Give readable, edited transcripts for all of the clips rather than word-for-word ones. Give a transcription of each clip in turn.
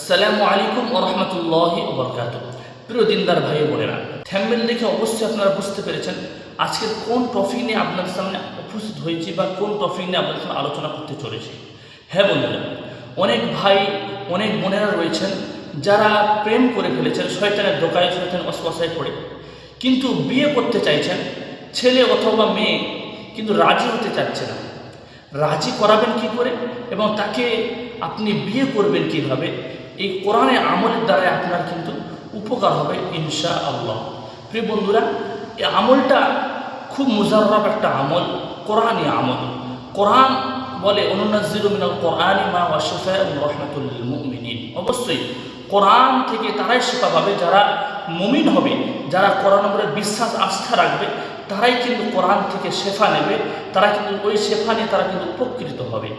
আসসালামু আলাইকুম ওয়া রাহমাতুল্লাহি ওয়া বারাকাতুহু। প্রিয় দিনদার ভাই বোনেরা, থাম্বনেল দেখে অবশ্যই আপনারা বুঝতে পেরেছেন আজকের কোন টপিক নিয়ে আপনাদের সামনে উপস্থিত হয়েছি বা কোন টপিক নিয়ে আপনাদের সামনে আলোচনা করতে চলেছি। হ্যাঁ বন্ধুরা, অনেক ভাই অনেক বোনেরা রয়েছেন যারা প্রেম করে ফেলেছেন শয়তানের ধোঁকায়, শয়তানের ওয়াসওয়াসায় পড়ে, কিন্তু বিয়ে করতে চাইছেন ছেলে অথবা মেয়ে, কিন্তু রাজি হতে চাচ্ছে না। রাজি করাবেন কি করে এবং তাকে আপনি বিয়ে করবেন কিভাবে, এই কোরআনের আমলের দ্বারা আপনার কিন্তু উপকার হবে ইনশাআল্লাহ। প্রিয় বন্ধুরা, এই আমলটা খুব মুজাররব একটা আমল, কোরআনী আমল। কোরআন বলে অনুনাজ্জিলু মিনাল কোরআনি মা ওয়া শিফাউন ওয়া রাহমাতুল লিল মুমিনিন। অবশ্যই কোরআন থেকে তারাই শিফা পাবে যারা মুমিন হবে, যারা কোরআন উপরে বিশ্বাস আস্থা রাখবে, তারাই কিন্তু কোরআন থেকে শেফা নেবে, তারা কিন্তু ওই শেফা নিয়ে তারা কিন্তু উপকৃত হবে।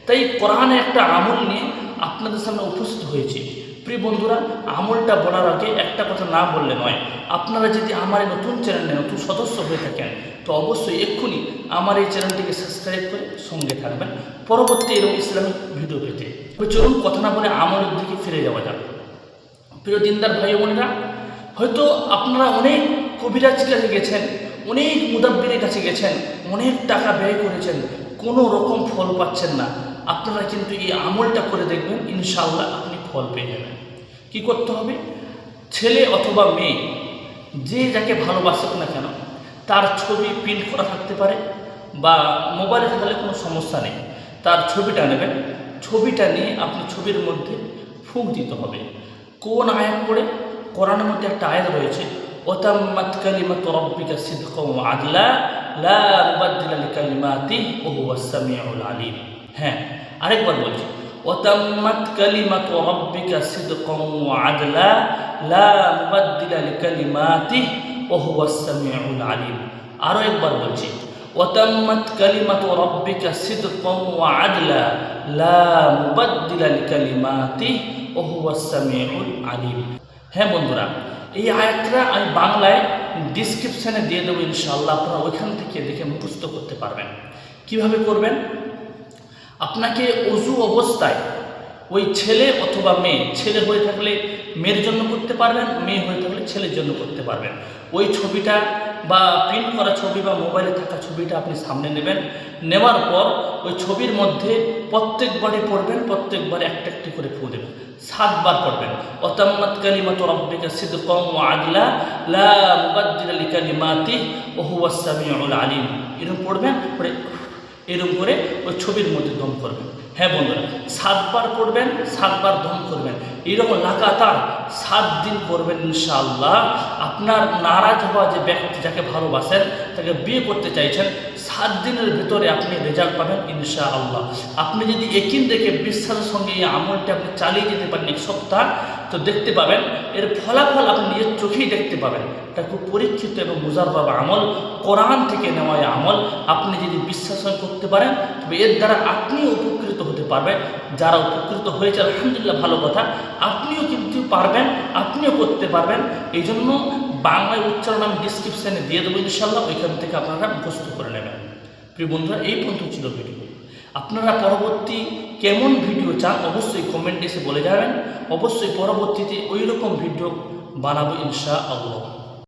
তাই কোরআনে একটা আমল নিয়ে আপনাদের সামনে উপস্থিত হয়েছি। প্রিয় বন্ধুরা, আমলটা বলার আগে একটা কথা না বললে নয়, আপনারা যদি আমার এই নতুন চ্যানেলে নতুন সদস্য হয়ে থাকেন তো অবশ্যই এক্ষুনি আমার এই চ্যানেলটিকে সাবস্ক্রাইব করে সঙ্গে থাকবেন পরবর্তী এরকম ইসলামিক ভিডিও পেতে। চলুন কথা না বলে আমলের দিকে ফিরে যাওয়া যাবে। প্রিয় দিনদার ভাই বোনেরা, হয়তো আপনারা অনেক কবিরাজের কাছে গেছেন, অনেক মুদাব্বিরের কাছে গেছেন, অনেক টাকা ব্যয় করেছেন, কোনো রকম ফল পাচ্ছেন না। আপনারা কিন্তু এই আমলটা করে দেখবেন, ইনশাআল্লাহ আপনি ফল পেয়ে যাবেন। কি করতে হবে? ছেলে অথবা মেয়ে যে যাকে ভালোবাসুক না কেন, তার ছবি প্রিন্ট করা থাকতে পারে বা মোবাইলে থাকলে কোনো সমস্যা নেই, তার ছবিটা নেবেন। ছবিটা নিয়ে আপনি ছবির মধ্যে ফুঁক দিতে হবে। কোন আয়াত পড়ে? কোরআনের মধ্যে একটা আয়াত রয়েছে, ওয়াতাম্মাত কালিমাতু রাব্বিকা সিদকাও ওয়া আদলা লা মুবাদদিলা লিকালিমাতিহি ওয়া হুয়াস সামিউল আলিম। হ্যাঁ, আরেকবার বলছি, ওয়াতাম্মাত কালিমাতু রাব্বিকা সিদকাও ওয়া আদলা লা মুবাদদিলা লিকালিমাতিহি ওয়া হুয়াস সামিউল আলিম। আরো একবার বলছি, ওয়াতাম্মাত কালিমাতু রাব্বিকা সিদকাও ওয়া আদলা লা মুবাদদিলা লিকালিমাতিহি ওয়া হুয়াস সামিউল আলিম। হ্যাঁ বন্ধুরা, এই আয়াতটা আমি বাংলায় ডিসক্রিপশানে দিয়ে দেবো ইনশাআল্লাহ, আপনারা ওইখান থেকে দেখে মুখস্থ করতে পারবেন। কিভাবে করবেন? আপনাকে ওযু অবস্থায় ওই ছেলে অথবা মেয়ে, ছেলে হয়ে থাকলে মেয়ের জন্য করতে পারবেন, মেয়ে হয়ে থাকলে ছেলের জন্য করতে পারবেন। ওই ছবিটা বা প্রিন্ট করা ছবি বা মোবাইলে থাকা ছবিটা আপনি সামনে নেবেন। নেওয়ার পর ওই ছবির মধ্যে প্রত্যেকবারে পড়বেন, প্রত্যেকবারে একটা একটি করে ফু দেবেন, 7 বার পড়বেন। ওয়াতাম্মাত কালিমাতু রাব্বিকা সিদকাও ওয়া আদলা লা মুবাদদিলা লিকালিমাতিহি ওয়া হুয়াস সামিউল আলিম। এরকম পড়বেন, পড়ে এরকম করে ওই ছবির মধ্যে দম করবেন। হ্যাঁ বন্ধুরা, 7 বার পড়বেন, 7 বার দম করবেন। এরকম লাগাতার 7 দিন করবেন ইনশাআল্লাহ। আপনার নারাজ হওয়া যে ব্যক্তি, যাকে ভালোবাসেন, তাকে বিয়ে করতে চাইছেন, 7 দিনের ভিতরে আপনি রেজাল্ট পাবেন ইনশাআল্লাহ। আপনি যদি একিন দেখে বিশ্বাসের সঙ্গে এই আমলটা আপনি চালিয়ে যেতে পারেন 1 সপ্তাহ, তো দেখতে পাবেন এর ফলাফল আপনি নিজের চোখেই দেখতে পাবেন। এটা খুব পরীক্ষিত এবং মুজাররব আমল, কোরআন থেকে নেওয়া আমল। আপনি যদি বিশ্বাস করতে পারেন তবে এর দ্বারা আপনিও উপকৃত হতে পারবেন। যারা উপকৃত হয়েছে আলহামদুলিল্লাহ, ভালো কথা, আপনিও কিন্তু পারবেন, আপনিও করতে পারবেন। এই জন্য বাংলায় উচ্চারণ আমি ডিসক্রিপশানে দিয়ে দেবো ইনশাআল্লাহ, ওইখান থেকে আপনারা মুখস্থ করে নেবেন। প্রিয় বন্ধুরা, এই পর্যন্ত ছিল ভিডিও। আপনারা পরবর্তী কেমন ভিডিও চান অবশ্যই কমেন্টে এসে বলে যাবেন। অবশ্যই পরবর্তীতে ওই রকম ভিডিও বানাবো ইনশাআল্লাহ।